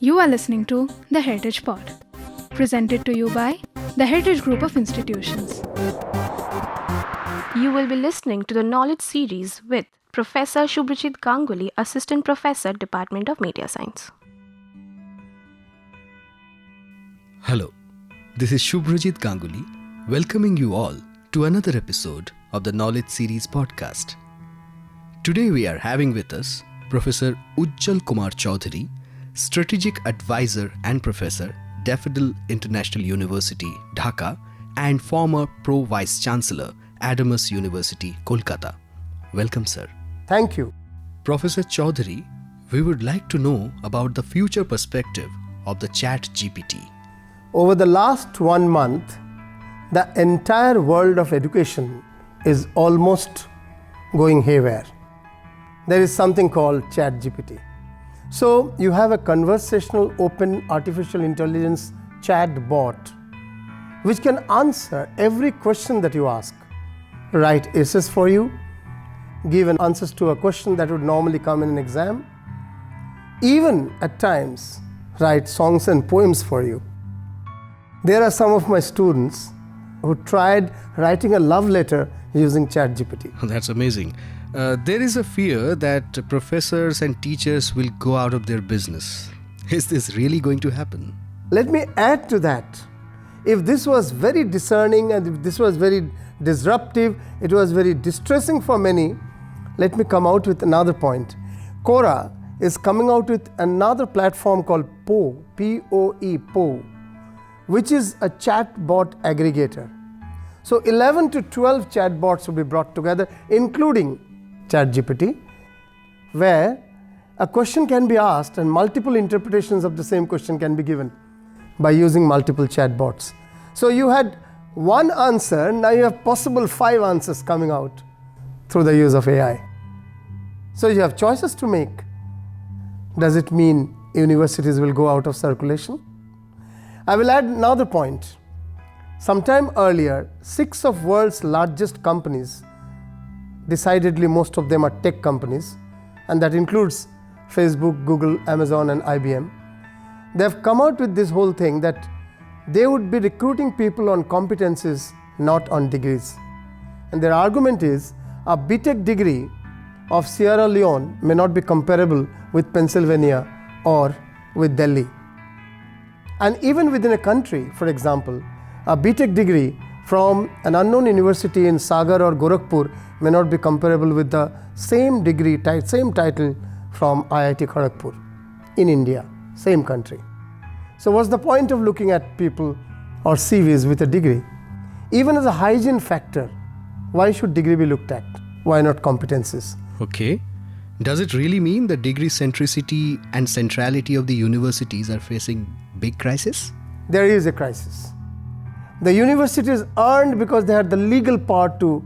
You are listening to The Heritage Pod, presented to you by the Heritage Group of Institutions. You will be listening to the Knowledge Series with Professor Subhrajeet Ganguly, Assistant Professor, Department of Media Science. Hello, this is Subhrajeet Ganguly, welcoming you all to another episode of the Knowledge Series podcast. Today we are having with us Professor Ujjwal Kumar Chowdhury, Strategic Advisor and Professor, Daffodil International University, Dhaka, and former Pro Vice Chancellor, Adamas University, Kolkata. Welcome, sir. Thank you. Professor Chowdhury, we would like to know about the future perspective of the ChatGPT. Over the last 1 month, the entire world of education is almost going haywire. There is something called ChatGPT. So you have a conversational open artificial intelligence chat bot which can answer every question that you ask, write essays for you, give answers to a question that would normally come in an exam, even at times write songs and poems for you. There are some of my students who tried writing a love letter using ChatGPT. That's amazing. There is a fear that professors and teachers will go out of their business. Is this really going to happen? Let me add to that. If this was very discerning and if this was very disruptive, it was very distressing for many, let me come out with another point. Quora is coming out with another platform called POE, P-O-E, POE, which is a chatbot aggregator. So 11 to 12 chatbots will be brought together, including ChatGPT, where a question can be asked and multiple interpretations of the same question can be given by using multiple chatbots. So you had one answer, now you have possible 5 answers coming out through the use of AI. So you have choices to make. Does it mean universities will go out of circulation? I will add another point. Sometime earlier, 6 of world's largest companies, decidedly most of them are tech companies, and that includes Facebook, Google, Amazon and IBM. They have come out with this whole thing that they would be recruiting people on competencies, not on degrees. And their argument is a BTech degree of Sierra Leone may not be comparable with Pennsylvania or with Delhi. And even within a country, for example, a BTech degree from an unknown university in Sagar or Gorakhpur may not be comparable with the same degree, same title from IIT Kharagpur in India, same country. So what's the point of looking at people or CVs with a degree? Even as a hygiene factor, why should degree be looked at? Why not competencies? Okay. Does it really mean the degree centricity and centrality of the universities are facing big crisis? There is a crisis. The universities earned because they had the legal power to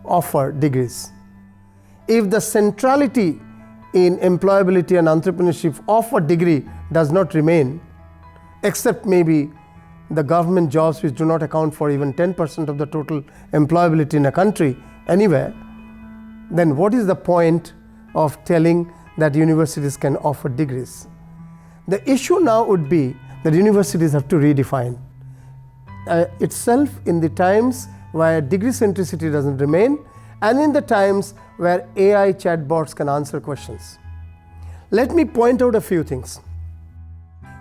offer degrees. If the centrality in employability and entrepreneurship of a degree does not remain, except maybe the government jobs which do not account for even 10% of the total employability in a country anywhere, then what is the point of telling that universities can offer degrees? The issue now would be that universities have to redefine itself in the times where degree centricity doesn't remain and in the times where AI chatbots can answer questions. Let me point out a few things.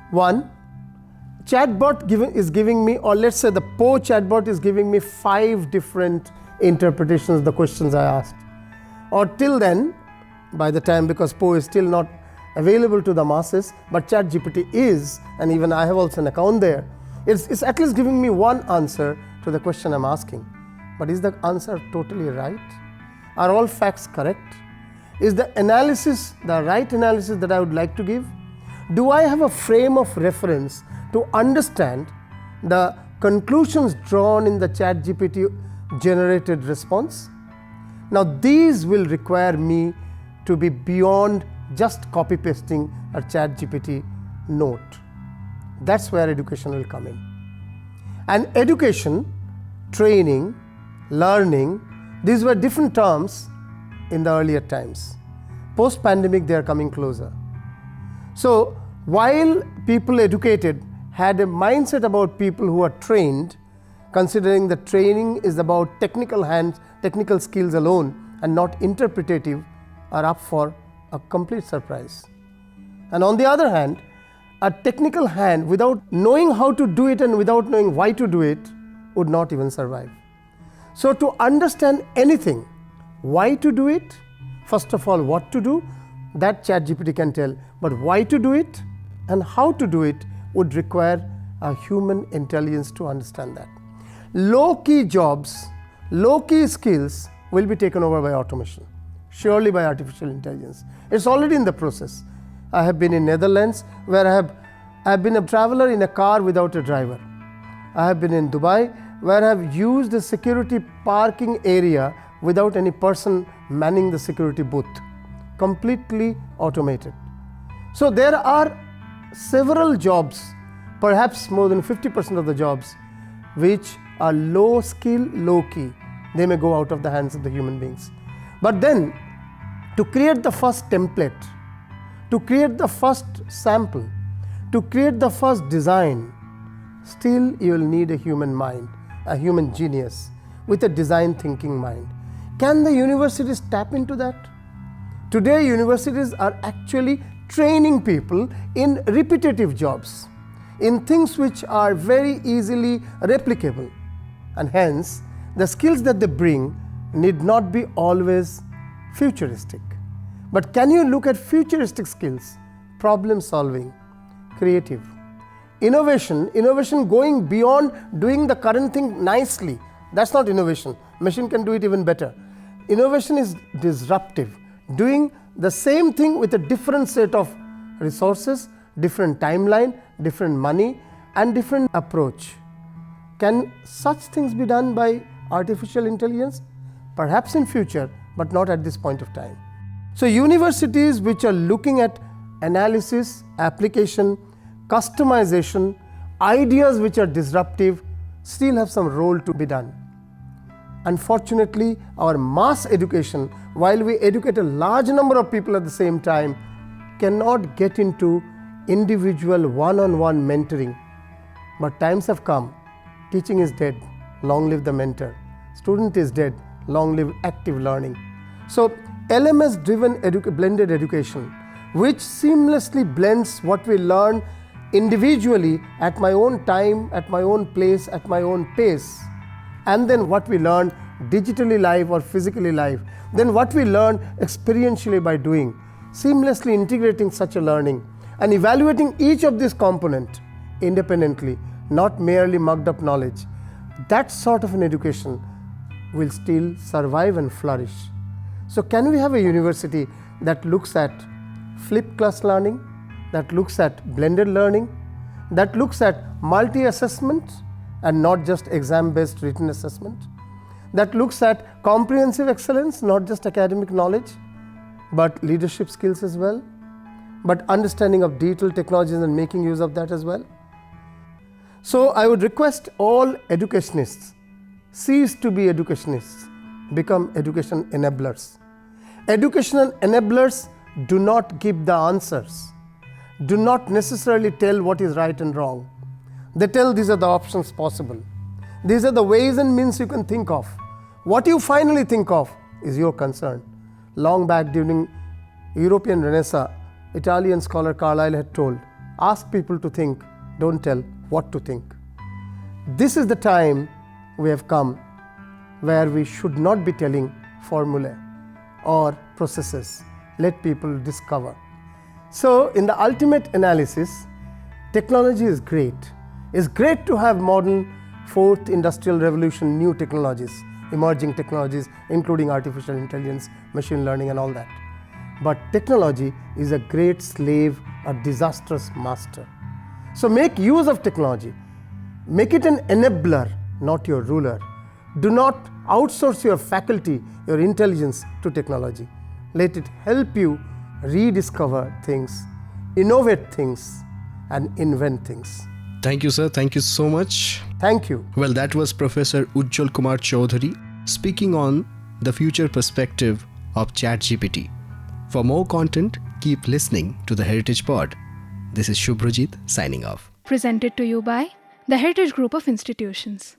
One, chatbot is giving me, or let's say the POE chatbot is giving me 5 different interpretations of the questions I asked. Or till then, by the time, because POE is still not available to the masses, but ChatGPT is, and even I have also an account there, it's at least giving me one answer to the question I'm asking. But is the answer totally right? Are all facts correct? Is the analysis the right analysis that I would like to give? Do I have a frame of reference to understand the conclusions drawn in the ChatGPT generated response? Now these will require me to be beyond just copy pasting a ChatGPT note. That's where education will come in. And education, training, learning, these were different terms in the earlier times. Post-pandemic, they are coming closer. So while people educated had a mindset about people who are trained, considering that training is about technical hands, technical skills alone and not interpretative, are up for a complete surprise. And on the other hand, a technical hand without knowing how to do it and without knowing why to do it would not even survive. So to understand anything, why to do it, first of all what to do, that ChatGPT can tell, but why to do it and how to do it would require a human intelligence to understand that. Low-key jobs, low-key skills will be taken over by automation, surely by artificial intelligence. It's already in the process. I have been in Netherlands where I have been a traveler in a car without a driver. I have been in Dubai where I have used a security parking area without any person manning the security booth, completely automated. So there are several jobs, perhaps more than 50% of the jobs, which are low skill, low key. They may go out of the hands of the human beings. But then to create the first template, to create the first sample, to create the first design, still you will need a human mind, a human genius with a design thinking mind. Can the universities tap into that? Today universities are actually training people in repetitive jobs, in things which are very easily replicable, and hence the skills that they bring need not be always futuristic. But can you look at futuristic skills? Problem solving, creative, innovation going beyond doing the current thing nicely. That's not innovation. Machine can do it even better. Innovation is disruptive, doing the same thing with a different set of resources, different timeline, different money and different approach. Can such things be done by artificial intelligence? Perhaps in future, but not at this point of time. So universities which are looking at analysis, application, customization, ideas which are disruptive still have some role to be done. Unfortunately, our mass education, while we educate a large number of people at the same time, cannot get into individual one-on-one mentoring. But times have come. Teaching is dead, long live the mentor. Student is dead, long live active learning. So LMS driven blended education, which seamlessly blends what we learn individually at my own time, at my own place, at my own pace, and then what we learn digitally live or physically live, then what we learn experientially by doing, seamlessly integrating such a learning and evaluating each of these components independently, not merely mugged up knowledge. That sort of an education will still survive and flourish. So can we have a university that looks at flipped class learning, that looks at blended learning, that looks at multi-assessment and not just exam-based written assessment, that looks at comprehensive excellence, not just academic knowledge, but leadership skills as well, but understanding of digital technologies and making use of that as well? So I would request all educationists, cease to be educationists, become education enablers. Educational enablers do not give the answers, do not necessarily tell what is right and wrong. They tell these are the options possible. These are the ways and means you can think of. What you finally think of is your concern. Long back during European Renaissance, Italian scholar Carlyle had told, ask people to think, don't tell what to think. This is the time we have come where we should not be telling formulae or processes. Let people discover. So in the ultimate analysis, technology is great. It's great to have modern fourth industrial revolution, new technologies, emerging technologies, including artificial intelligence, machine learning and all that. But technology is a great slave, a disastrous master. So make use of technology. Make it an enabler, not your ruler. Do not outsource your faculty, your intelligence to technology. Let it help you rediscover things, innovate things, and invent things. Thank you, sir. Thank you so much. Thank you. Well, that was Professor Ujjwal Kumar Chowdhury speaking on the future perspective of ChatGPT. For more content, keep listening to the Heritage Pod. This is Subhrajeet signing off. Presented to you by the Heritage Group of Institutions.